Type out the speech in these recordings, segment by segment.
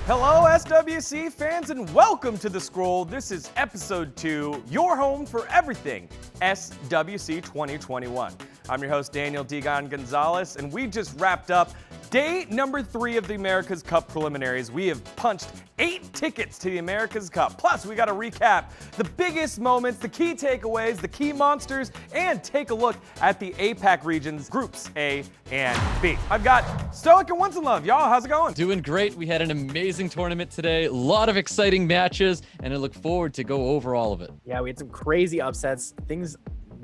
Hello, SWC fans, and welcome to The Scroll. This is episode 2, your home for everything SWC 2021. I'm your host, Daniel dGon Gonzalez, and we just wrapped up day number 3 of the America's Cup preliminaries. We have punched 8 tickets to the America's Cup. Plus, we got to recap the biggest moments, the key takeaways, the key monsters, and take a look at the APAC regions, groups A and B. I've got Stoic and OnceInLuv. Y'all, how's it going? Doing great. We had an amazing tournament today. A lot of exciting matches, and I look forward to go over all of it. Yeah, we had some crazy upsets, things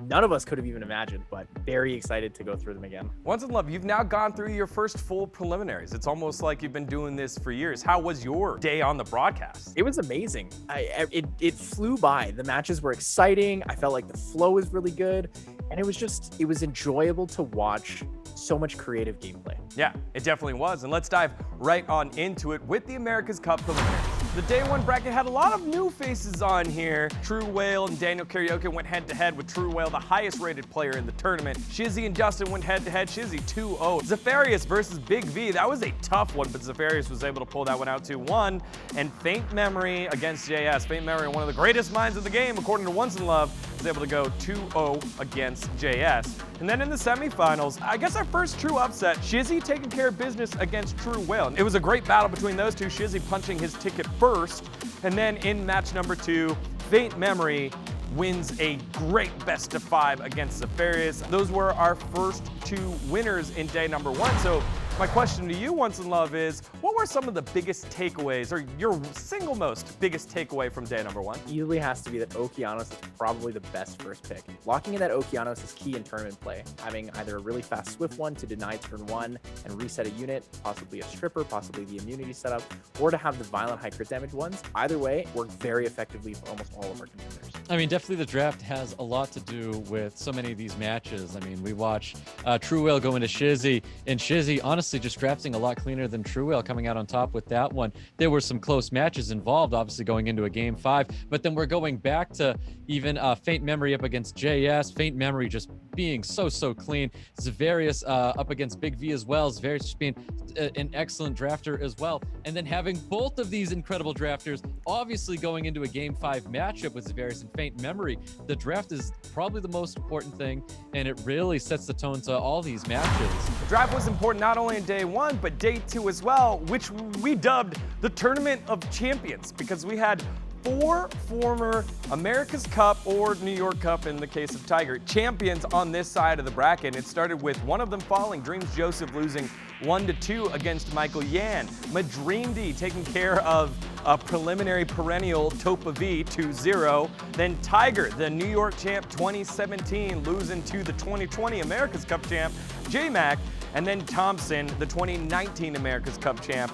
none of us could have even imagined, but very excited to go through them again. OnceInLuv, you've now gone through your first full preliminaries. It's almost like you've been doing this for years. How was your day on the broadcast? It was amazing. It flew by. The matches were exciting. I felt like the flow was really good, and it was enjoyable to watch so much creative gameplay. Yeah, it definitely was. And let's dive right on into it with the America's Cup preliminaries. The day 1 bracket had a lot of new faces on here. True Whale and Daniel Karaoke went head-to-head with True Whale, the highest rated player in the tournament. Shizzy and Justin went head-to-head. Shizzy 2-0. Zafarius versus Big V. That was a tough one, but Zafarius was able to pull that one out 2-1. And Faint Memory against JS. Faint Memory, one of the greatest minds of the game, according to OnceInLuv, was able to go 2-0 against JS. And then in the semifinals, I guess our first true upset, Shizzy taking care of business against True Whale. It was a great battle between those two, Shizzy punching his ticket first. And then in match number 2, Faint Memory wins a great best of 5 against Zafarius. Those were our first 2 winners in day number 1. So my question to you, OnceInLuv, is what were some of the biggest takeaways, or your single most biggest takeaway from day number 1? Easily has to be that Okeanos is probably the best first pick. Locking in that Okeanos is key in tournament play. Having either a really fast Swift one to deny turn 1 and reset a unit, possibly a stripper, possibly the immunity setup, or to have the violent high crit damage ones. Either way, worked very effectively for almost all of our contenders. I mean, definitely the draft has a lot to do with so many of these matches. I mean, we watch True Whale go into Shizzy, and Shizzy honestly just drafting a lot cleaner than True Whale, coming out on top with that one. There were some close matches involved, obviously going into a game 5, but then we're going back to even Faint Memory up against JS. Faint Memory just being so clean. Zafarius up against Big V as well. Zafarius just being an excellent drafter as well. And then having both of these incredible drafters obviously going into a game 5 matchup with Zafarius and Faint Memory. The draft is probably the most important thing, and it really sets the tone to all these matches. The draft was important not only in day 1, but day 2 as well, which we dubbed the Tournament of Champions, because we had 4 former America's Cup, or New York Cup in the case of Tiger, champions on this side of the bracket. It started with one of them falling, Dreams Joseph losing 1-2 against Michael Yan. Madreamd taking care of a preliminary perennial Topa V 2-0. Then Tiger, the New York champ 2017, losing to the 2020 America's Cup champ, J-Mac. And then Thompson, the 2019 America's Cup champ,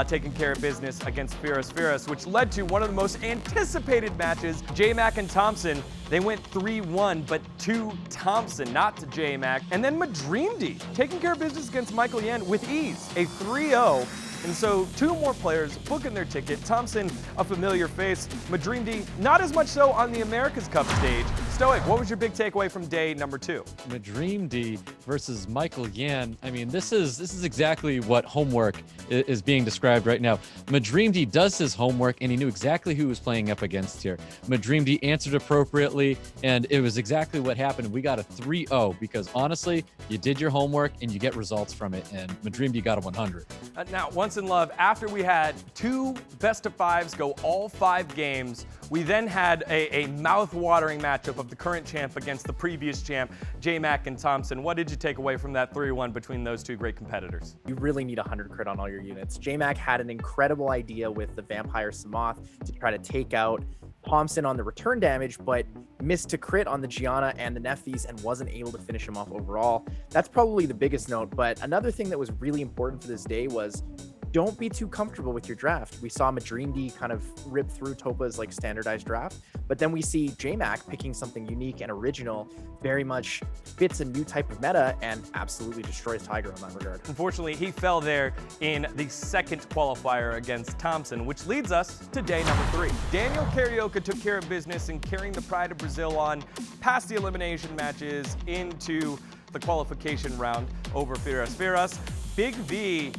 taking care of business against Firas, which led to one of the most anticipated matches. J-Mac and Thompson, they went 3-1, but to Thompson, not to J-Mac. And then Madreamd taking care of business against Michael Yan with ease, a 3-0. And so 2 more players booking their ticket. Thompson, a familiar face. Madreamd, not as much so on the America's Cup stage. Stoic, what was your big takeaway from day number 2? Madreamd versus Michael Yan. I mean, this is exactly what homework is being described right now. Madreamd does his homework, and he knew exactly who he was playing up against here. Madreamd answered appropriately, and it was exactly what happened. We got a 3-0 because honestly, you did your homework and you get results from it, and Madreamd got a 100. Now, OnceInLuv, after we had 2 best of 5s go all 5 games, we then had a mouth-watering matchup of the current champ against the previous champ, J-Mac and Thompson. What did you take away from that 3-1 between those 2 great competitors? You really need 100 crit on all your units. J-Mac had an incredible idea with the Vampire Samoth to try to take out Thompson on the return damage, but missed to crit on the Gianna and the Nephthys and wasn't able to finish him off overall. That's probably the biggest note, but another thing that was really important for this day was don't be too comfortable with your draft. We saw Madreamd kind of rip through Topa's like standardized draft, but then we see J-Mac picking something unique and original, very much fits a new type of meta and absolutely destroys Tiger in that regard. Unfortunately, he fell there in the second qualifier against Thompson, which leads us to day number 3. Daniel Karaoke took care of business in carrying the Pride of Brazil on past the elimination matches into the qualification round over Firas. Big V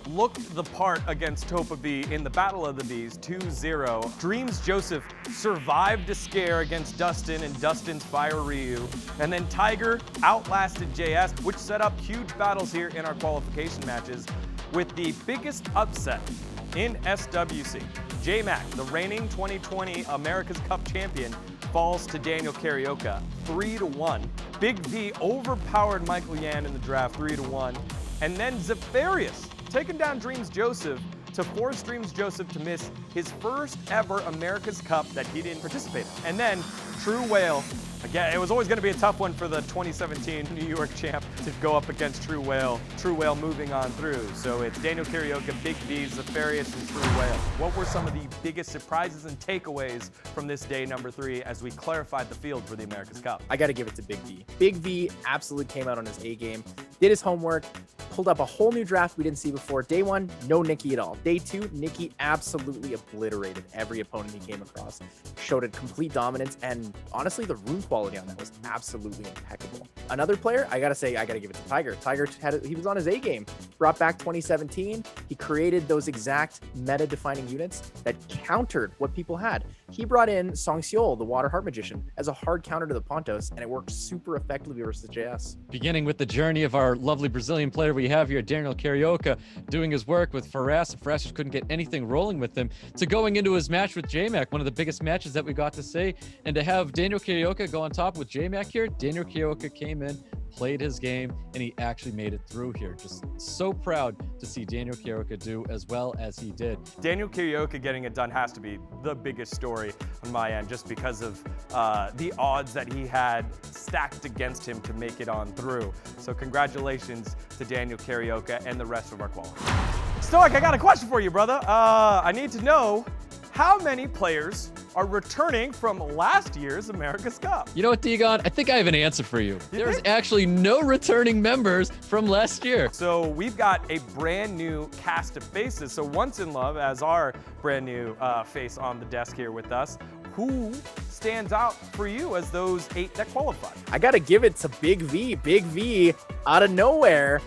looked the part against Topa B in the Battle of the Bees 2-0. Dreams Joseph survived a scare against Dustin and Dustin's Fire Ryu. And then Tiger outlasted JS, which set up huge battles here in our qualification matches with the biggest upset in SWC. J-Mac, the reigning 2020 America's Cup champion, falls to Daniel Carioca 3-1. Big V overpowered Michael Yan in the draft 3-1. And then Zephyrius taking down Dreams Joseph to force Dreams Joseph to miss his first ever America's Cup that he didn't participate in. And then True Whale, again, it was always going to be a tough one for the 2017 New York champ to go up against True Whale. True Whale moving on through. So it's Daniel Carioca, Big V, Zephyrius, and True Whale. What were some of the biggest surprises and takeaways from this day number 3 as we clarified the field for the America's Cup? I got to give it to Big V. Big V absolutely came out on his A game, did his homework, pulled up a whole new draft we didn't see before. Day 1, no Nikki at all. Day 2, Nikki absolutely obliterated every opponent he came across. Showed a complete dominance, and honestly, the rune quality on that was absolutely impeccable. Another player, I gotta give it to Tiger. Tiger he was on his A game. Brought back 2017. He created those exact meta-defining units that countered what people had. He brought in Song Seol, the Water Heart Magician, as a hard counter to the Pontos, and it worked super effectively versus JS. Beginning with the journey of our lovely Brazilian player we have here, Daniel Carioca, doing his work with Faraz. Faraz just couldn't get anything rolling with him, to going into his match with J-Mac, one of the biggest matches that we got to see, and to have Daniel Carioca go on top with J-Mac here. Daniel Carioca came in, played his game, and he actually made it through here. Just so proud to see Daniel Carioca do as well as he did. Daniel Carioca getting it done has to be the biggest story on my end, just because of the odds that he had stacked against him to make it on through. So congratulations to Daniel Carioca and the rest of our qualifiers. Stoic, I got a question for you, brother. I need to know how many players are returning from last year's America's Cup? You know what, dGon? I think I have an answer for you. There's actually no returning members from last year. So we've got a brand new cast of faces. So OnceInLuv as our brand new face on the desk here with us. Who stands out for you as those 8 that qualified? I got to give it to Big V. Big V, out of nowhere,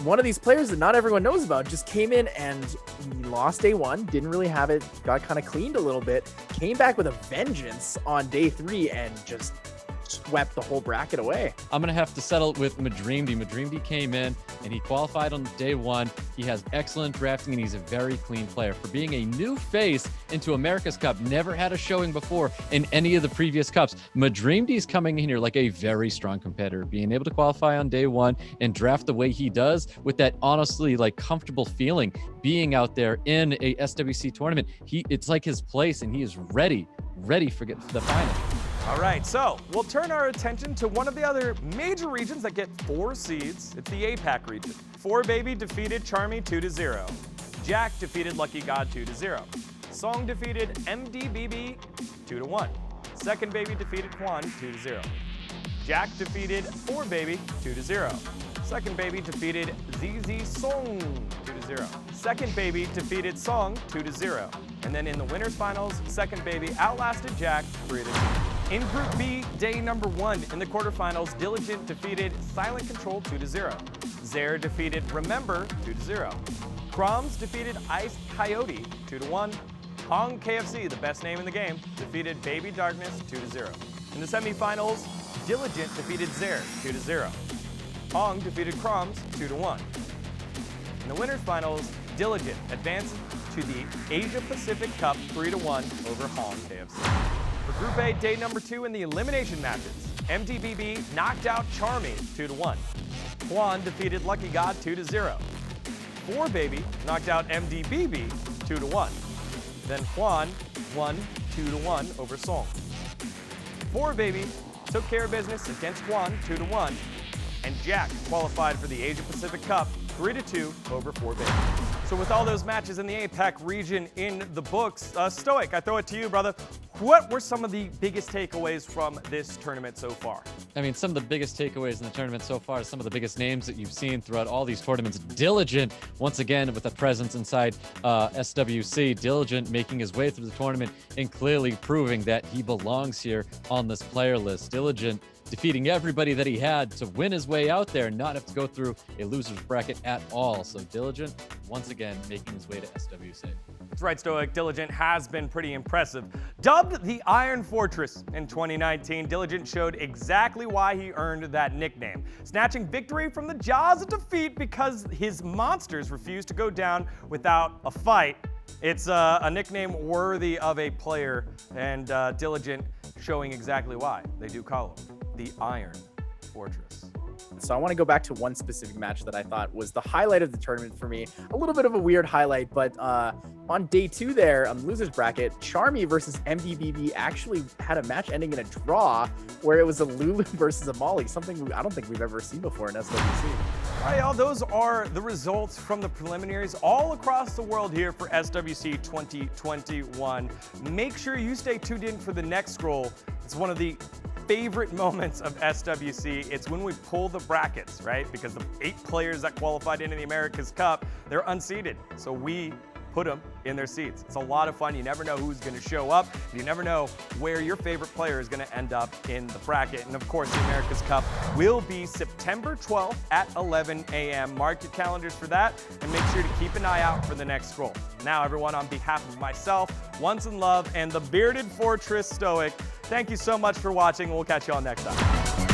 one of these players that not everyone knows about, just came in and he lost day 1, didn't really have it, got kind of cleaned a little bit, came back with a vengeance on day 3 and just swept the whole bracket away. I'm going to have to settle with Madreamdy. Madreamdy came in and he qualified on day 1. He has excellent drafting and he's a very clean player. For being a new face into America's Cup, never had a showing before in any of the previous cups. Madreamdy's coming in here like a very strong competitor, being able to qualify on day 1 and draft the way he does with that honestly like comfortable feeling being out there in a SWC tournament. It's like his place and he is ready for the final. All right, so we'll turn our attention to one of the other major regions that get 4 seeds. It's the APAC region. 4Baby defeated Charmy 2-0. Jack defeated Lucky God 2-0. Song defeated MDBB 2-1. Second Baby defeated Quan 2-0. Jack defeated 4Baby 2-0. Second Baby defeated ZZ Song 2-0. Second Baby defeated Song 2-0. And then in the winners finals, Second Baby outlasted Jack 3-2. In Group B, day number 1, in the quarterfinals, Diligent defeated Silent Control 2-0. Zare defeated Remember 2-0. Crumbs defeated Ice Coyote 2-1. Hong KFC, the best name in the game, defeated Baby Darkness 2-0. In the semifinals, Diligent defeated Zare 2-0. Hong defeated Crumbs 2-1. In the winners finals, Diligent advanced to the Asia Pacific Cup 3-1 over Hong KFC. For Group A, day number 2 in the elimination matches, MDBB knocked out Charmy 2-1. Quan defeated Lucky God 2-0. 4Baby knocked out MDBB 2-1. Then Quan won 2-1 over Song. 4Baby took care of business against Quan 2-1, and Jack qualified for the Asia Pacific Cup 3-2 over 4Baby. So with all those matches in the APAC region in the books, Stoic, I throw it to you, brother. What were some of the biggest takeaways from this tournament so far? I mean, some of the biggest takeaways in the tournament so far, some of the biggest names that you've seen throughout all these tournaments. Diligent, once again, with a presence inside SWC. Diligent making his way through the tournament and clearly proving that he belongs here on this player list. Diligent defeating everybody that he had to win his way out there and not have to go through a loser's bracket at all. So Diligent, once again, making his way to SWC. That's right, Stoic. Diligent has been pretty impressive. Dubbed the Iron Fortress in 2019, Diligent showed exactly why he earned that nickname, snatching victory from the jaws of defeat because his monsters refused to go down without a fight. It's a nickname worthy of a player, and Diligent showing exactly why they do call him the Iron Fortress. So I want to go back to one specific match that I thought was the highlight of the tournament for me. A little bit of a weird highlight, but on day 2 there on the losers bracket, Charmy versus MDBB actually had a match ending in a draw where it was a Lulu versus a Molly, something I don't think we've ever seen before in SWC. All right, y'all, those are the results from the preliminaries all across the world here for SWC 2021. Make sure you stay tuned in for the next scroll. It's one of the favorite moments of SWC. It's when we pull the brackets, right? Because the 8 players that qualified into the America's Cup, they're unseeded. So we put them in their seats. It's a lot of fun. You never know who's going to show up. You never know where your favorite player is going to end up in the bracket. And of course, the America's Cup will be September 12th at 11 a.m. Mark your calendars for that and make sure to keep an eye out for the next scroll. Now, everyone, on behalf of myself, OnceInLuv, and the Bearded Fortress Stoic, thank you so much for watching. We'll catch you all next time.